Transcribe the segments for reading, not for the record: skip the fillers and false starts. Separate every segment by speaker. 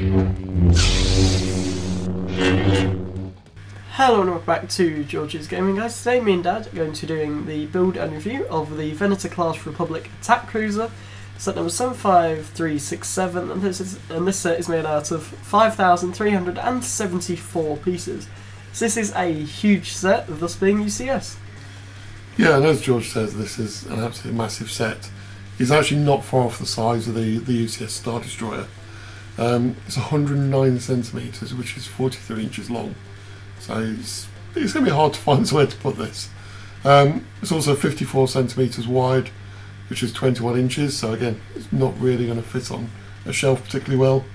Speaker 1: Hello and welcome back to George's Gaming, guys. Today me and Dad are going to be doing the build and review of the Venator-Class Republic Attack Cruiser, set number 75367, and this set is made out of 5,374 pieces. So this is a huge set, thus being UCS.
Speaker 2: Yeah, and as George says, this is an absolutely massive set. It's actually not far off the size of the UCS Star Destroyer. It's 109 centimetres, which is 43 inches long. So it's going to be hard to find somewhere to put this. It's also 54 centimetres wide, which is 21 inches. So again, it's not really going to fit on a shelf particularly well.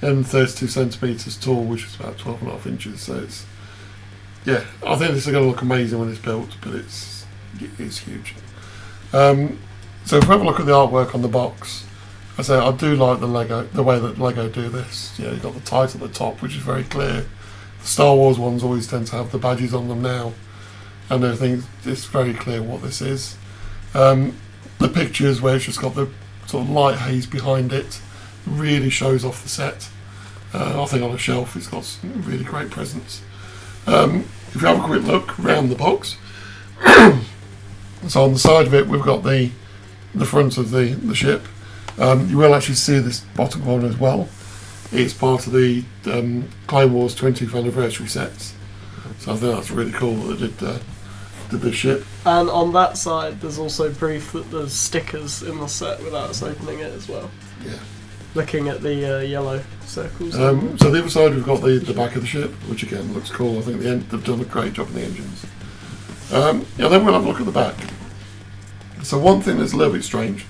Speaker 2: And 32 centimetres tall, which is about 12.5 inches. So it's, yeah, I think this is going to look amazing when it's built, but it's huge. So if we have a look at the artwork on the box, I say I do like the way that Lego do this. Yeah, you've got the title at the top, which is very clear. The Star Wars ones always tend to have the badges on them now, and everything. It's very clear what this is. The pictures where it's just got the sort of light haze behind it really shows off the set. I think on a shelf it's got some really great presence. If you have a quick look around the box, so on the side of it we've got the front of the ship. You will actually see this bottom corner as well. It's part of the Clone Wars 20th anniversary sets, so I think that's really cool that they did this ship.
Speaker 1: And on that side there's also proof that there's stickers in the set without us opening it as well.
Speaker 2: Yeah.
Speaker 1: Looking at the yellow circles.
Speaker 2: So the other side we've got the back of the ship, which again looks cool. I think they've done a great job in the engines. Yeah, then we'll have a look at the back. So one thing that's a little bit strange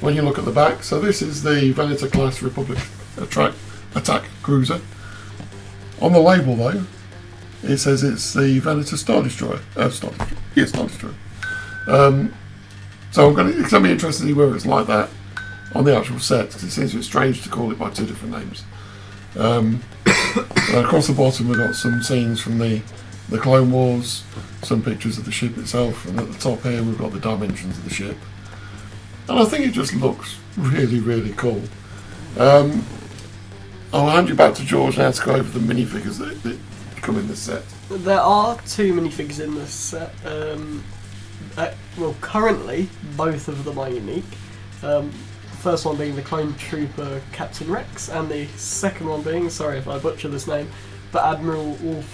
Speaker 2: when you look at the back, so this is the Venator-Class Republic Attack Cruiser. On the label though, it says it's the Venator Star Destroyer. Star Destroyer. So it's going to be interesting to see whether it's like that on the actual set, because it seems a bit strange to call it by two different names. Across the bottom we've got some scenes from the Clone Wars, some pictures of the ship itself, and at the top here we've got the dimensions of the ship. And I think it just looks really, really cool. I'll hand you back to George now to go over the minifigures that come in this set.
Speaker 1: There are two minifigures in this set. Well, currently both of them are unique. The first one being the Clone Trooper Captain Rex, and the second one being, sorry if I butcher this name, but Admiral Wullf.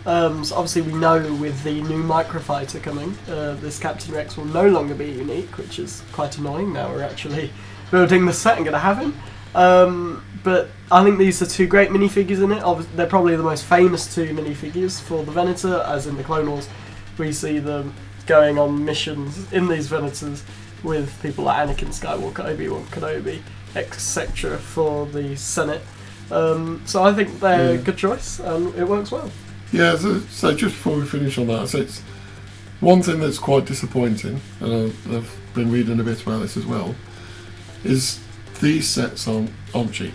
Speaker 1: So obviously we know with the new microfighter coming, this Captain Rex will no longer be unique, which is quite annoying. Now we're actually building the set and going to have him. But I think these are two great minifigures in it. They're probably the most famous two minifigures for the Venator, as in the Clone Wars. We see them going on missions in these Venators with people like Anakin Skywalker, Obi-Wan Kenobi, etc. for the Senate. So I think they're a good choice, and it works well.
Speaker 2: Yeah, so just before we finish on that, so it's one thing that's quite disappointing, and I've been reading a bit about this as well, is these sets aren't cheap.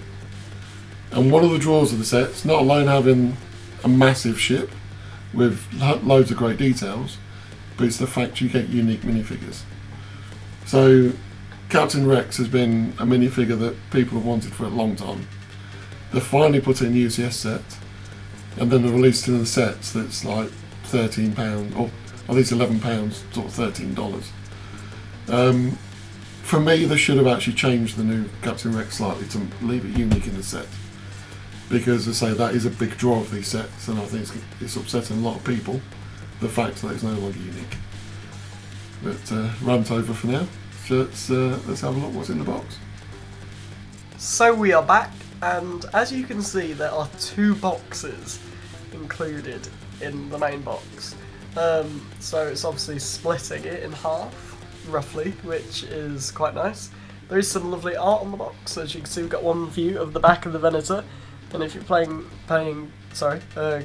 Speaker 2: And one of the draws of the sets, not alone having a massive ship with loads of great details, but it's the fact you get unique minifigures. So Captain Rex has been a minifigure that people have wanted for a long time. They finally put it in the UCS set, and then they released it in the sets that's like £13, or at least £11, sort of $13. For me, they should have actually changed the new Captain Rex slightly to leave it unique in the set, because as I say, that is a big draw of these sets, and I think it's upsetting a lot of people, the fact that it's no longer unique. But rant over for now. So let's have a look what's in the box.
Speaker 1: So we are back, and as you can see there are two boxes included in the main box. So it's obviously splitting it in half, roughly, which is quite nice. There is some lovely art on the box. As you can see, we've got one view of the back of the Venator, and if you're paying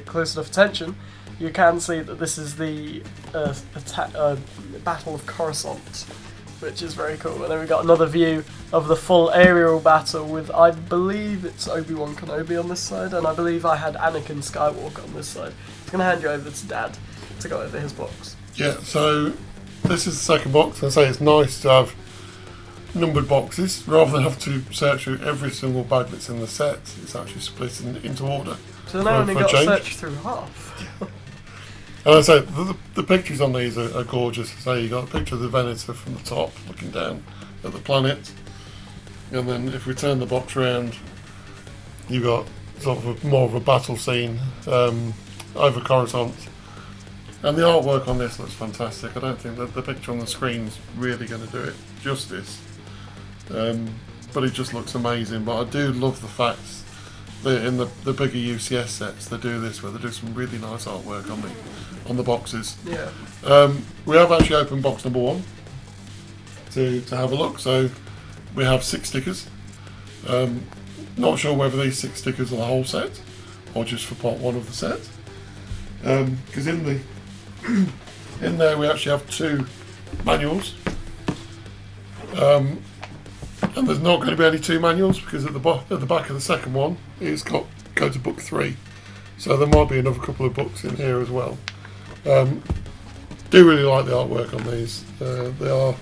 Speaker 1: close enough attention, you can see that this is the Battle of Coruscant, which is very cool. And then we've got another view of the full aerial battle with, I believe it's Obi-Wan Kenobi on this side, and I believe I had Anakin Skywalker on this side. I'm going to hand you over to Dad to go over his box.
Speaker 2: Yeah, so this is the second box. I say it's nice to have numbered boxes. Rather than have to search through every single bag that's in the set, it's actually split into order.
Speaker 1: So now only got to search through half.
Speaker 2: And I say the pictures on these are gorgeous. So you got a picture of the Venator from the top, looking down at the planet, and then if we turn the box around, you got sort of more of a battle scene over Coruscant. And the artwork on this looks fantastic. I don't think that the picture on the screen is really going to do it justice, but it just looks amazing. But I do love the fact that in the bigger UCS sets they do this, where they do some really nice artwork on the boxes.
Speaker 1: Yeah.
Speaker 2: We have actually opened box number 1 to have a look. So we have 6 stickers. Not sure whether these 6 stickers are the whole set or just for part 1 of the set. Because in there we actually have 2 manuals. And there's not going to be any 2 manuals, because at the back of the second one it's got go to book 3. So there might be another couple of books in here as well. Do really like the artwork on these. They are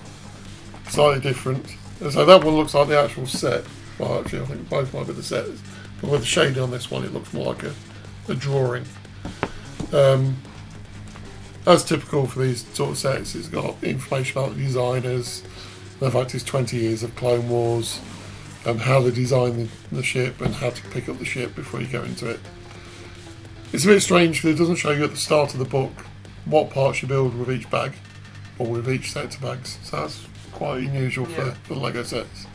Speaker 2: slightly different. So that one looks like the actual set. Well, actually I think both might be the sets. But with the shading on this one, it looks more like a drawing. As typical for these sort of sets, it's got information about the designers, the fact it's 20 years of Clone Wars, and how they designed the ship and how to pick up the ship before you go into it. It's a bit strange because it doesn't show you at the start of the book what parts you build with each bag, or with each set of bags, so that's quite unusual for Lego sets.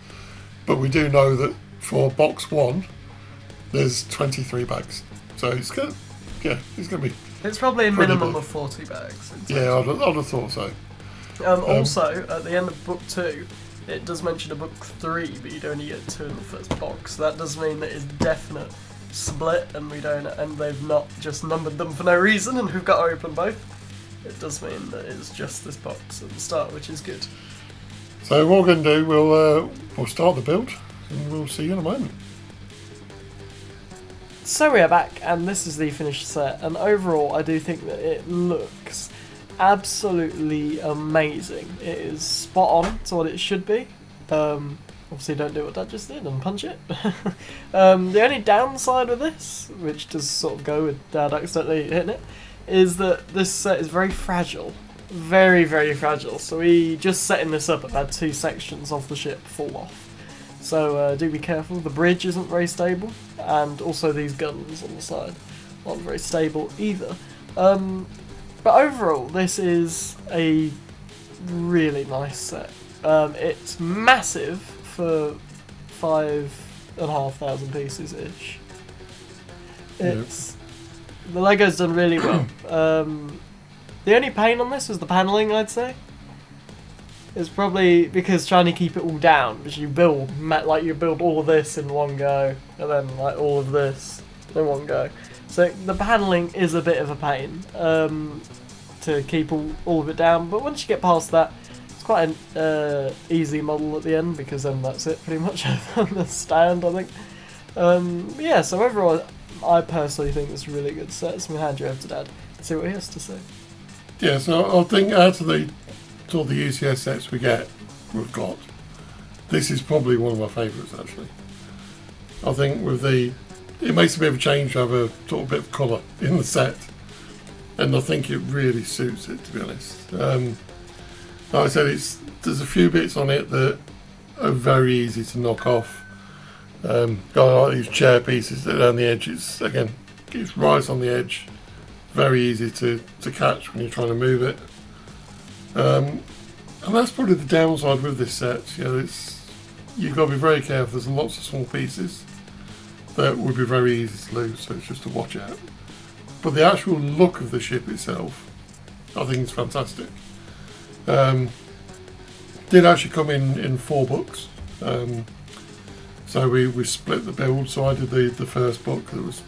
Speaker 2: But we do know that for box 1 there's 23 bags, so it's going to be...
Speaker 1: It's probably a minimum of 40 bags.
Speaker 2: Yeah, I'd have thought so.
Speaker 1: Also, at the end of book 2, it does mention a book 3, but you'd only get 2 in the first box. So that does mean that it's definite split, and they've not just numbered them for no reason, and we've got to open both. It does mean that it's just this box at the start, which is good.
Speaker 2: So what we're going to do, we'll start the build, and we'll see you in a moment.
Speaker 1: So we are back, and this is the finished set, and overall I do think that it looks absolutely amazing. It is spot on to what it should be. Obviously don't do what Dad just did and punch it. The only downside with this, which does sort of go with Dad accidentally hitting it, is that this set is very fragile. Very, very fragile. So we just setting this up, I've had 2 sections of the ship fall off. So do be careful, the bridge isn't very stable, and also these guns on the side aren't very stable either. But overall, this is a really nice set. It's massive for 5,500 pieces ish. It's the Lego's done really well. The only pain on this was the paneling, I'd say. It's probably because trying to keep it all down, because you build all of this in one go, and then like all of this in one go. So the paneling is a bit of a pain to keep all of it down, but once you get past that, it's quite an easy model at the end, because then that's it pretty much on the stand, I think. Yeah, so overall, I personally think it's a really good set. So I'm going to hand you over to Dad and see what he has to say.
Speaker 2: Yeah, so I think out of the UCS sets we've got, this is probably one of my favourites actually. I think it makes a bit of a change to have a sort of bit of colour in the set, and I think it really suits it, to be honest. Like I said, there's a few bits on it that are very easy to knock off. Got like these chair pieces that are on the edges. Again, it's right on the edge, very easy to catch when you're trying to move it. And that's probably the downside with this set. You know, you've got to be very careful. There's lots of small pieces that would be very easy to lose, so it's just to watch out. But the actual look of the ship itself, I think it's fantastic. Did actually come in 4 books. So we split the build. So I did the first book that was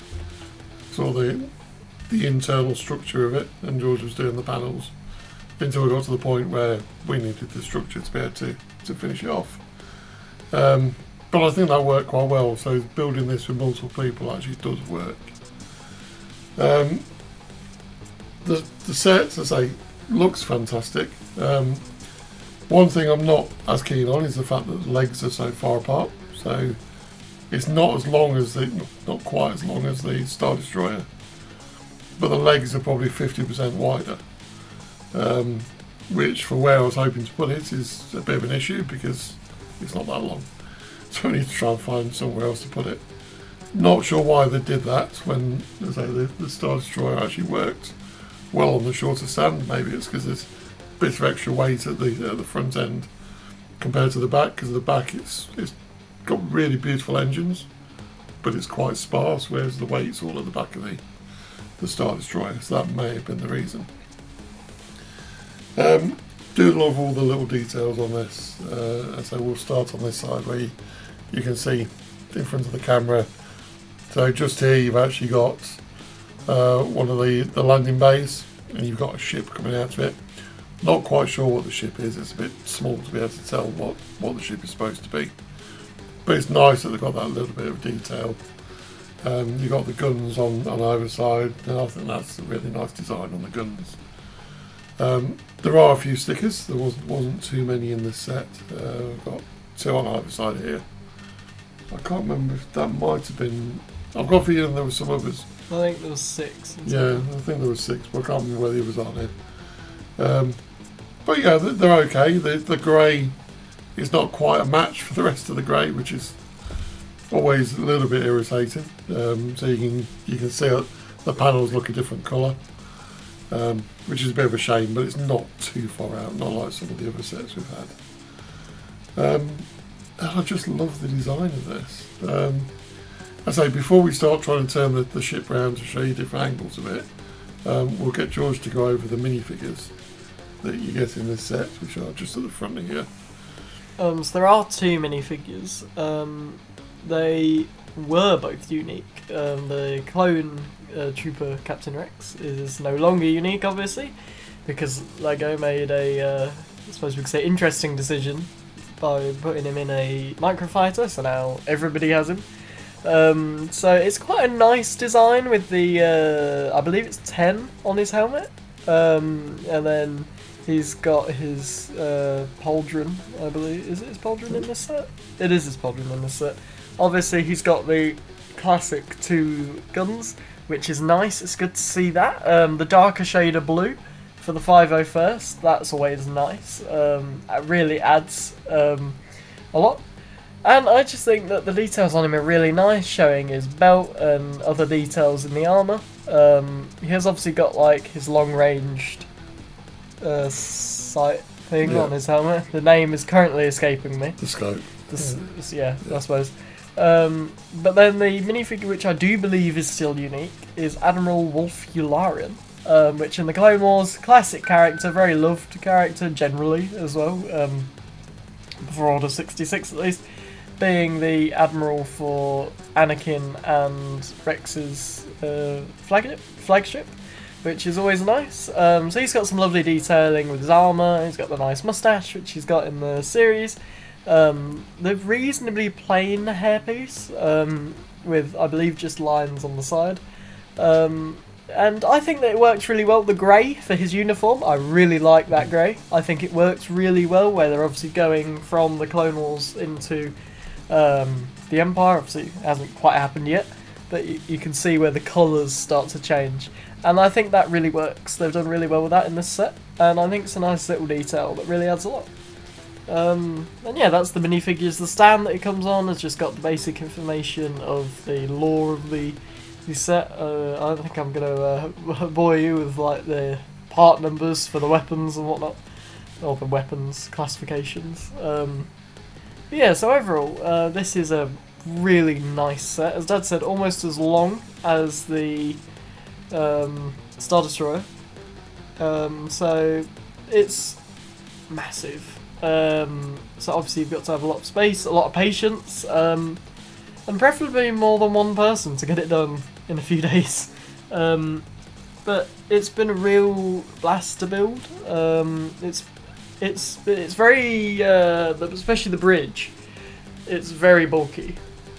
Speaker 2: sort of the internal structure of it, and George was doing the panels, until we got to the point where we needed the structure to be able to finish it off. But I think that worked quite well, so building this with multiple people actually does work. The set, as I say, looks fantastic. One thing I'm not as keen on is the fact that the legs are so far apart. So it's not as long as not quite as long as the Star Destroyer, but the legs are probably 50% wider. Which, for where I was hoping to put it, is a bit of an issue because it's not that long. So I need to try and find somewhere else to put it. Not sure why they did that when, as I say, the Star Destroyer actually worked well on the shorter stand. Maybe it's because there's a bit of extra weight at the front end compared to the back, because the back it's got really beautiful engines, but it's quite sparse, whereas the weight's all at the back of the Star Destroyer. So that may have been the reason. Do love all the little details on this. So we'll start on this side where you can see in front of the camera. So just here you've actually got one of the landing bays, and you've got a ship coming out of it. Not quite sure what the ship is. It's a bit small to be able to tell what the ship is supposed to be. But it's nice that they've got that little bit of detail. You've got the guns on either side, and I think that's a really nice design on the guns. There are a few stickers. There wasn't too many in this set. I've got 2 on either side here. I can't remember if that might have been... I've got a feeling there were some others.
Speaker 1: I think there was 6.
Speaker 2: Yeah, I think there was 6, but I can't remember where the others are now. But yeah, they're okay. The grey is not quite a match for the rest of the grey, which is always a little bit irritating. So you can see that the panels look a different colour. Which is a bit of a shame, but it's not too far out, not like some of the other sets we've had. And I just love the design of this. I say, before we start trying to turn the ship round to show you different angles of it, we'll get George to go over the minifigures that you get in this set, which are just at the front of here.
Speaker 1: So there are 2 minifigures. They were both unique. The clone Trooper Captain Rex is no longer unique, obviously, because Lego made a, I suppose we could say, interesting decision by putting him in a microfighter, so now everybody has him. So it's quite a nice design with the, I believe it's 10 on his helmet, and then he's got his pauldron, I believe. Is it his pauldron in this set? It is his pauldron in this set. Obviously he's got the classic 2 guns, which is nice. It's good to see that. The darker shade of blue for the 501st, that's always nice. It really adds a lot. And I just think that the details on him are really nice, showing his belt and other details in the armour. He has obviously got like his long-ranged sight thing on his helmet. The name is currently escaping me.
Speaker 2: The scope.
Speaker 1: Yeah, I suppose. But then the minifigure, which I do believe is still unique, is Admiral Wullf, which in the Clone Wars, classic character, very loved character generally as well, for Order 66 at least, being the Admiral for Anakin and Rex's flagship, which is always nice. So he's got some lovely detailing with his armour, he's got the nice moustache which he's got in the series. The reasonably plain hairpiece, with I believe just lines on the side, and I think that it works really well. The grey for his uniform, I really like that grey. I think it works really well where they're obviously going from the Clone Wars into the Empire. Obviously it hasn't quite happened yet, but you can see where the colours start to change, and I think that really works. They've done really well with that in this set, and I think it's a nice little detail that really adds a lot. And yeah, that's the minifigures. The stand that it comes on has just got the basic information of the lore of the set. I think I'm going to bore you with like the part numbers for the weapons and whatnot, or the weapons classifications. Yeah, so overall, this is a really nice set. As Dad said, almost as long as the Star Destroyer. So it's massive. So obviously you've got to have a lot of space, a lot of patience, and preferably more than one person to get it done in a few days. But it's been a real blast to build. It's very, especially the bridge. It's very bulky.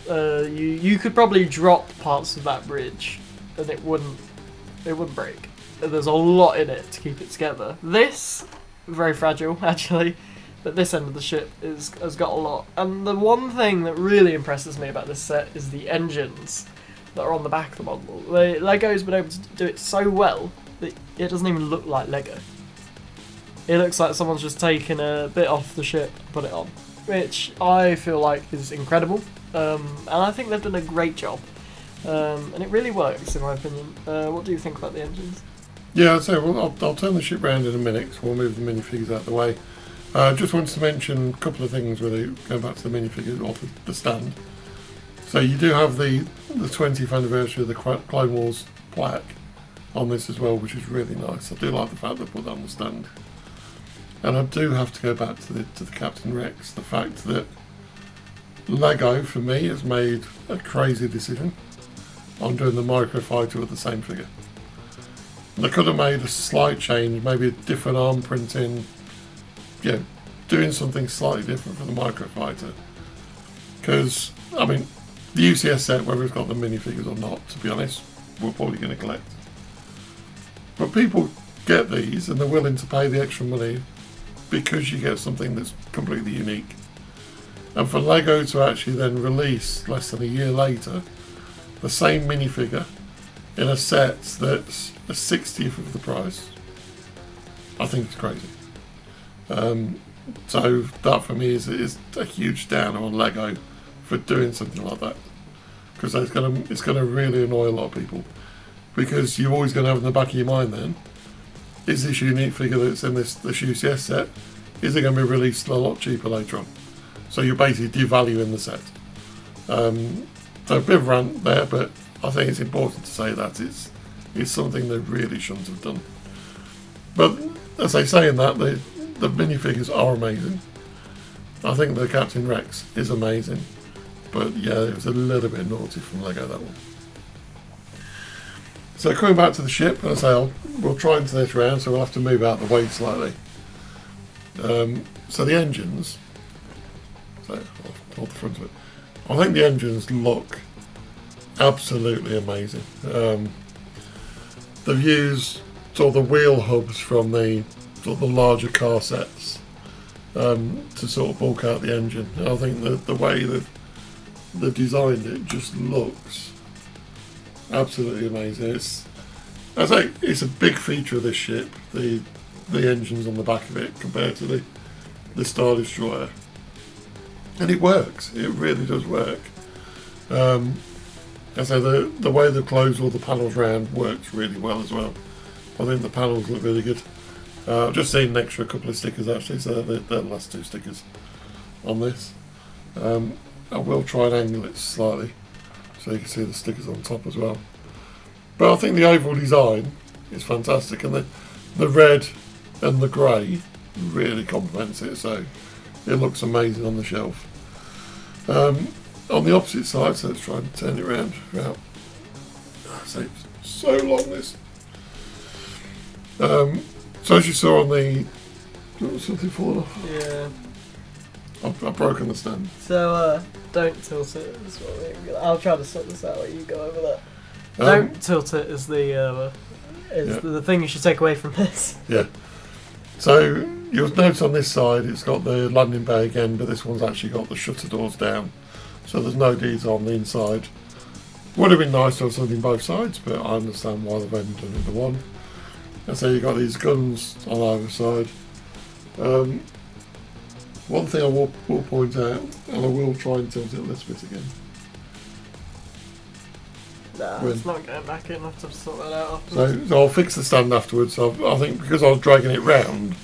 Speaker 1: You could probably drop parts of that bridge, and it wouldn't break. There's a lot in it to keep it together. This very fragile actually. but this end of the ship has got a lot. And the one thing that really impresses me about this set is the engines that are on the back of the model. Lego's been able to do it so well that it doesn't even look like Lego. It looks like someone's just taken a bit off the ship and put it on, which I feel like is incredible. And I think they've done a great job. And it really works, in my opinion. What do you think about the engines?
Speaker 2: Yeah, so I'll turn the ship round in a minute, so we'll move the minifigures out of the way. Just wanted to mention a couple of things really, going back to the minifigures, or the stand. So you do have the 20th anniversary of the Clone Wars plaque on this as well, which is really nice. I do like the fact they put that on the stand. And I do have to go back to the Captain Rex, the fact that Lego, for me, has made a crazy decision on doing the microfighter with the same figure. They could have made a slight change, maybe a different arm printing, you know, doing something slightly different for the microfighter. Because, I mean, the UCS set, whether it's got the minifigures or not, to be honest, we're probably going to collect. But people get these and they're willing to pay the extra money because you get something that's completely unique. And for Lego to actually then release, less than a year later, the same minifigure in a set that's a 60th of the price, I think it's crazy. So that for me is a huge downer on Lego for doing something like that, because it's going to really annoy a lot of people, because you're always going to have in the back of your mind then, is this unique figure that's in this UCS set, is it going to be released a lot cheaper later on? So you're basically devaluing the set. So a bit of rant there, but I think it's important to say that it's something they really shouldn't have done. But as I say in that, the minifigures are amazing. I think the Captain Rex is amazing. But yeah, it was a little bit naughty from Lego, that one. So coming back to the ship, as I say, we'll try and turn this around, so we'll have to move out the way slightly. So the engines, so I'll hold the front of it. I think the engines look absolutely amazing. They've used sort of the wheel hubs from the larger car sets to sort of bulk out the engine. And I think the way they've designed it just looks absolutely amazing. It's a big feature of this ship, the engines on the back of it compared to the Star Destroyer, and it works. It really does work. I say the way they've closed all the panels round works really well as well. I think the panels look really good. I've just seen an extra couple of stickers actually, so they're the last two stickers on this. I will try and angle it slightly so you can see the stickers on top as well. But I think the overall design is fantastic, and the red and the grey really complements it, so it looks amazing on the shelf. On the opposite side, so let's try and turn it around. It's so long this. So as you saw on the, something falling off.
Speaker 1: Yeah.
Speaker 2: I've broken the stand.
Speaker 1: So don't tilt it. I'll try to sort this out while you go over that. Don't tilt it is the thing you should take away from this.
Speaker 2: Yeah. So you'll notice on this side it's got the landing bay again, but this one's actually got the shutter doors down, so there's no detail on the inside. Would have been nice to have something both sides, but I understand why they've only done it the one. And so you've got these guns on either side. One thing I will point out, and I will try and tilt it a little bit again.
Speaker 1: Nah, it's not going back in. I have to sort that out
Speaker 2: afterwards. So I'll fix the stand afterwards. So I think because I was dragging it round,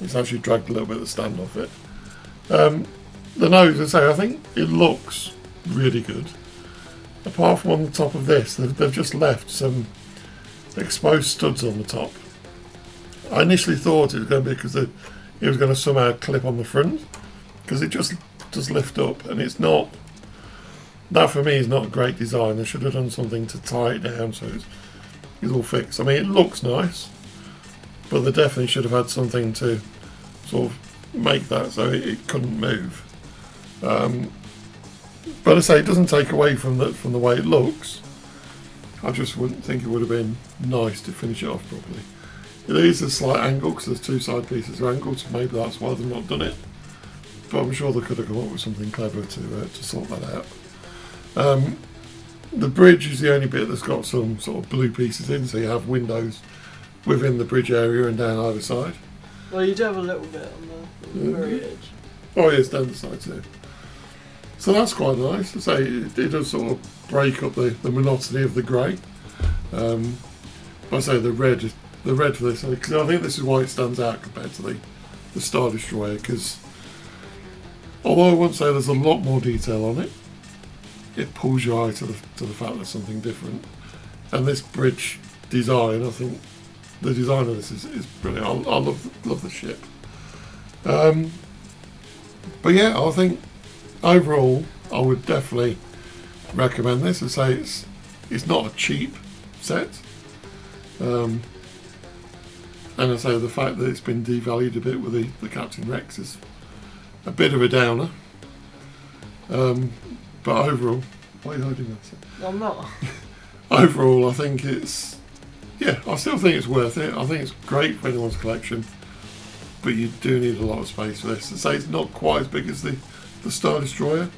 Speaker 2: it's actually dragged a little bit of the stand off it. The nose, as I say, I think it looks really good. Apart from on the top of this, they've just left some exposed studs on the top. I initially thought it was going to be because it was going to somehow clip on the front, because it just does lift up, and it's not. That for me is not a great design. They should have done something to tie it down so it's all fixed. I mean, it looks nice, but they definitely should have had something to sort of make that so it couldn't move. But I say it doesn't take away from the way it looks. I just wouldn't think it would have been nice to finish it off properly. It is a slight angle because there's two side pieces are angled, so maybe that's why they've not done it. But I'm sure they could have come up with something clever to sort that out. The bridge is the only bit that's got some sort of blue pieces in, so you have windows within the bridge area and down either side.
Speaker 1: Well, you do have a little bit on the very edge.
Speaker 2: Oh yes, down the side too. So that's quite nice. I say it does sort of break up the monotony of the grey. I say the red for this, because I think this is why it stands out compared to the Star Destroyer, because although I won't say there's a lot more detail on it, it pulls your eye to the fact there's something different. And this bridge design, I think the design of this is brilliant. I love the ship. But yeah, I think overall I would definitely recommend this. I say it's not a cheap set. And I say the fact that it's been devalued a bit with the Captain Rex is a bit of a downer. But overall, why are you hiding that?
Speaker 1: I'm not.
Speaker 2: Overall, I think it's, I still think it's worth it. I think it's great for anyone's collection, but you do need a lot of space for this. I say it's not quite as big as the Star Destroyer,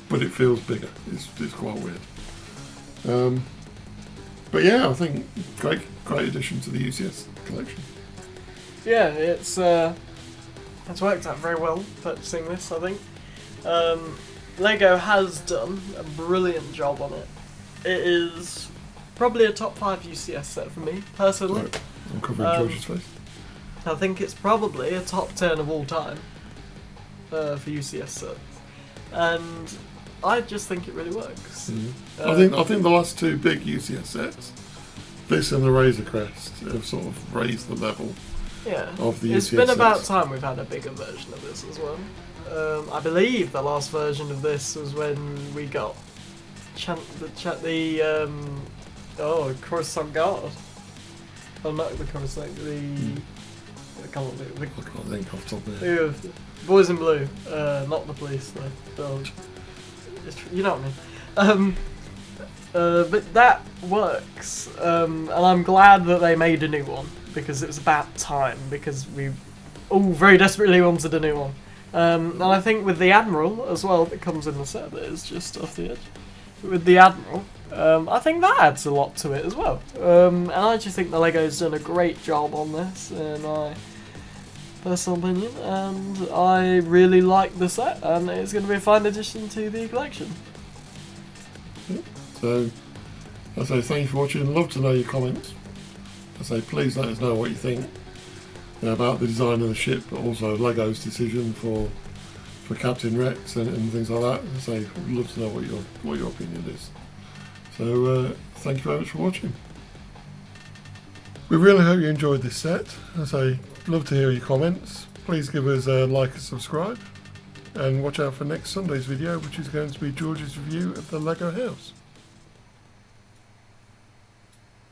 Speaker 2: but it feels bigger. It's quite weird. But yeah, I think great addition to the UCS collection.
Speaker 1: Yeah, it's worked out very well purchasing this, I think. Lego has done a brilliant job on it. It is probably a top 5 UCS set for me, personally.
Speaker 2: Right. I'm covering George's face.
Speaker 1: I think it's probably a top 10 of all time for UCS sets. And I just think it really works.
Speaker 2: I think the last two big UCS sets, this and the Razor Crest, have sort of raised the level of the UCS
Speaker 1: It's been
Speaker 2: sets.
Speaker 1: about time we've had a bigger version of this as well. I believe the last version of this was when we got Coruscant Guard. Oh, not the Coruscant, I can't
Speaker 2: think off the top of my head.
Speaker 1: Boys in Blue, not the police though. You know what I mean. But that works, and I'm glad that they made a new one, because it was about time, because we all very desperately wanted a new one. And I think with the Admiral as well, that comes in the set that is just off the edge. With the Admiral, I think that adds a lot to it as well. And I just think the Lego's done a great job on this, in my personal opinion, and I really like the set, and it's going to be a fine addition to the collection.
Speaker 2: So, I say thank you for watching. Love to know your comments. I say please let us know what you think about the design of the ship, but also Lego's decision for Captain Rex and things like that. I say love to know what your opinion is. So thank you very much for watching. We really hope you enjoyed this set. I say love to hear your comments. Please give us a like and subscribe, and watch out for next Sunday's video, which is going to be George's review of the Lego house.